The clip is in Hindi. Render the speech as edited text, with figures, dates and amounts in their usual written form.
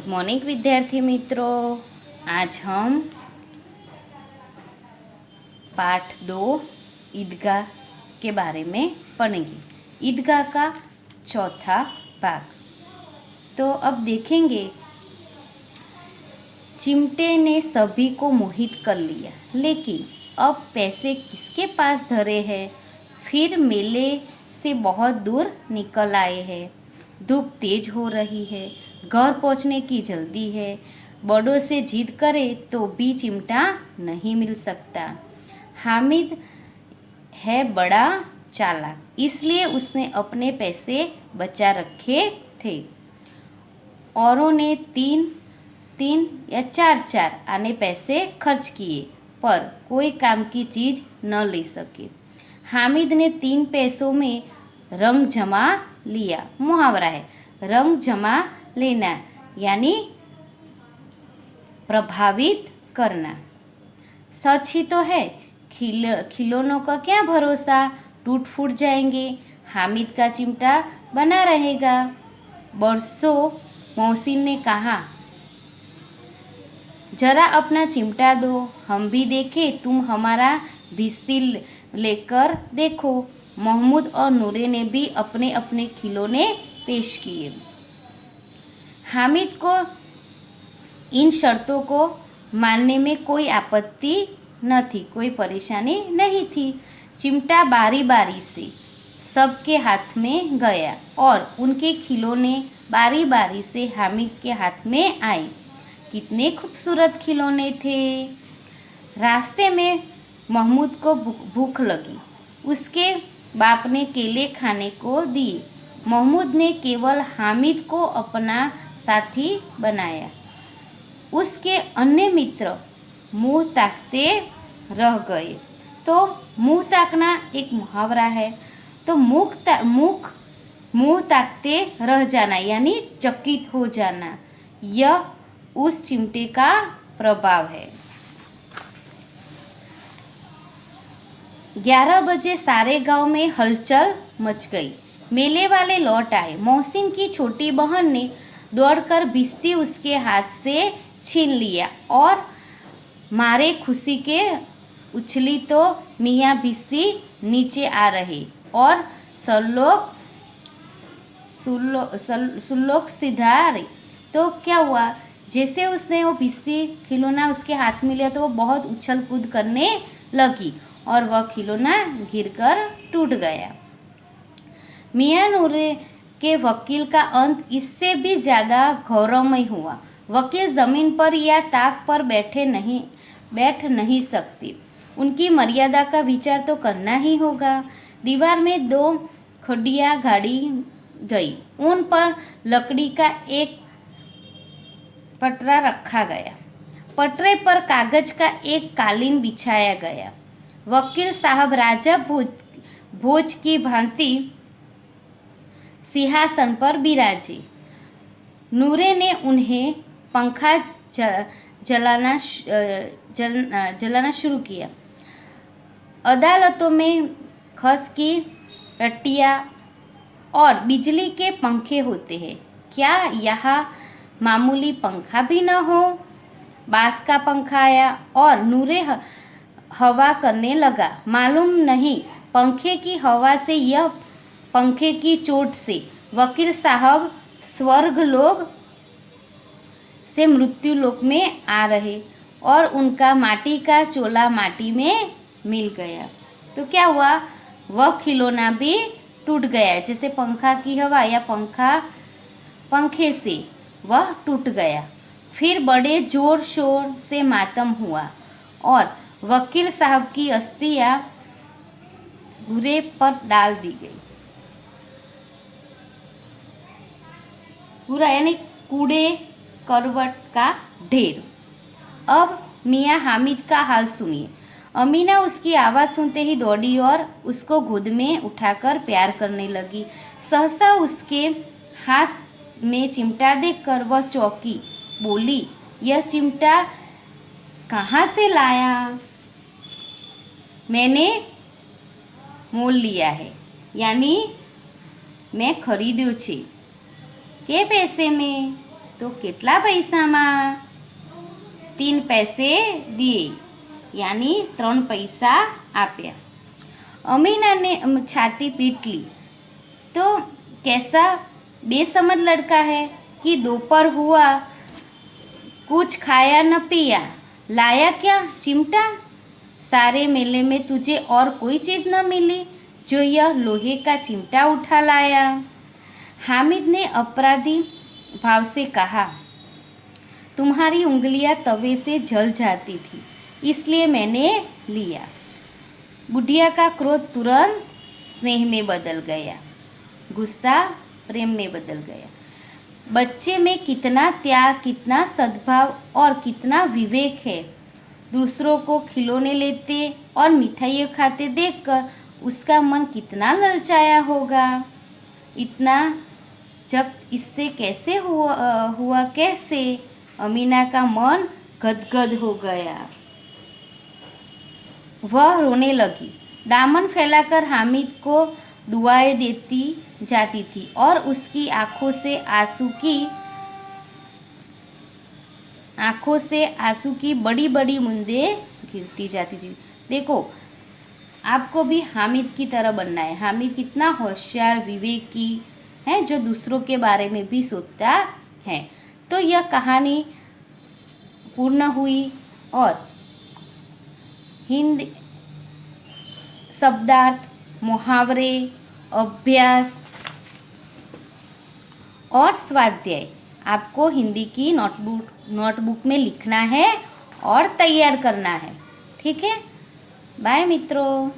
गुड मॉर्निंग विद्यार्थी मित्रों। आज हम पाठ 2 ईदगाह के बारे में पढ़ेंगे। ईदगाह का चौथा भाग। तो अब देखेंगे, चिमटे ने सभी को मोहित कर लिया, लेकिन अब पैसे किसके पास धरे हैं। फिर मेले से बहुत दूर निकल आए हैं। धूप तेज हो रही है, घर पहुंचने की जल्दी है। बड़ों से जिद करे तो भी चिमटा नहीं मिल सकता। हामिद है बड़ा चालाक, इसलिए उसने अपने पैसे बचा रखे थे। औरों ने 3 या 4 आने पैसे खर्च किए, पर कोई काम की चीज़ न ले सके। हामिद ने 3 पैसों में रंग जमा लिया। मुहावरा है रंग जमा लेना, यानी प्रभावित करना। सच ही तो है, खिलौनों का क्या भरोसा, टूट फूट जाएंगे। हामिद का चिमटा बना रहेगा। बरसों मौसी ने कहा, जरा अपना चिमटा दो, हम भी देखें। तुम हमारा भिस्ती लेकर देखो। महमूद और नूरे ने भी अपने अपने खिलौने पेश किए। हामिद को इन शर्तों को मानने में कोई आपत्ति न थी, कोई परेशानी नहीं थी। चिमटा बारी बारी से सबके हाथ में गया और उनके खिलौने बारी बारी से हामिद के हाथ में आए। कितने खूबसूरत खिलौने थे। रास्ते में महमूद को भूख लगी। उसके बाप ने केले खाने को दिए। महमूद ने केवल हामिद को अपना साथी बनाया। उसके अन्य मित्र मुंह ताकते रह गए। तो मुंह ताकना एक मुहावरा है। तो मुंह ताकते रह जाना यानी चकित हो जाना, यह उस चिमटे का प्रभाव है। 11 बजे सारे गांव में हलचल मच गई। मेले वाले लौट आए। मौसिम की छोटी बहन ने दौड़कर भिस्ती उसके हाथ से छीन लिया और मारे खुशी के उछली तो मियाँ भिस्ती नीचे आ रहे और सुल्लोक सिधारे। तो क्या हुआ, जैसे उसने वो भिस्ती खिलौना उसके हाथ में लिया तो वो बहुत उछल कूद करने लगी और वह खिलौना गिरकर टूट गया। मियाँ नूरे के वकील का अंत इससे भी ज़्यादा गौरवमय हुआ। वकील ज़मीन पर या ताक पर बैठ नहीं सकते। उनकी मर्यादा का विचार तो करना ही होगा। दीवार में 2 खड्डियाँ गाड़ी गई। उन पर लकड़ी का एक पटरा रखा गया। पटरे पर कागज का एक कालीन बिछाया गया। वकील साहब राजा भोज की भांति सिंहासन पर बिराजे। नूरे ने उन्हें पंखा जलाना शुरू किया। अदालतों में खस की रट्टियाँ और बिजली के पंखे होते हैं, क्या यहाँ मामूली पंखा भी न हो। बांस का पंखा आया और नूरे हवा करने लगा। मालूम नहीं पंखे की हवा से या पंखे की चोट से वकील साहब स्वर्ग लोक से मृत्यु लोक में आ रहे और उनका माटी का चोला माटी में मिल गया। तो क्या हुआ, वह खिलौना भी टूट गया। जैसे पंखा की हवा या पंखे से वह टूट गया। फिर बड़े जोर शोर से मातम हुआ और वकील साहब की अस्थियां घूरे पर डाल दी गई। पूरा यानी कूड़े करवट का ढेर। अब मियाँ हामिद का हाल सुनिए। अमीना उसकी आवाज़ सुनते ही दौड़ी और उसको गोद में उठाकर प्यार करने लगी। सहसा उसके हाथ में चिमटा देखकर वह चौंकी। बोली, यह चिमटा कहाँ से लाया? मैंने मोल लिया है, यानी मैं खरीद्यो छे। के पैसे में? तो કેટલા પૈસામાં? 3 पैसे दिए, यानी 3 पैसा आप्या। अमीना ने छाती पीट ली। तो कैसा बेसमझ लड़का है कि दोपहर हुआ, कुछ खाया न पिया, लाया क्या? चिमटा। सारे मेले में तुझे और कोई चीज़ न मिली जो यह लोहे का चिमटा उठा लाया। हामिद ने अपराधी भाव से कहा, तुम्हारी उंगलियां तवे से जल जाती थी, इसलिए मैंने लिया। बुढ़िया का क्रोध तुरंत स्नेह में बदल गया, गुस्सा प्रेम में बदल गया। बच्चे में कितना त्याग, कितना सद्भाव और कितना विवेक है। दूसरों को खिलौने लेते और मिठाइयाँ खाते देखकर उसका मन कितना ललचाया होगा। इतना जब इससे कैसे हुआ कैसे? अमीना का मन गदगद हो गया। वह रोने लगी, दामन फैलाकर हामिद को दुआएं देती जाती थी और उसकी आंखों से आंसू की बड़ी बड़ी बूंदें गिरती जाती थी। देखो, आपको भी हामिद की तरह बनना है। हामिद कितना होशियार, विवेकी है, जो दूसरों के बारे में भी सोचता है। तो यह कहानी पूर्ण हुई और हिंदी शब्दार्थ, मुहावरे, अभ्यास और स्वाध्याय आपको हिंदी की नोटबुक में लिखना है और तैयार करना है। ठीक है? बाय मित्रों।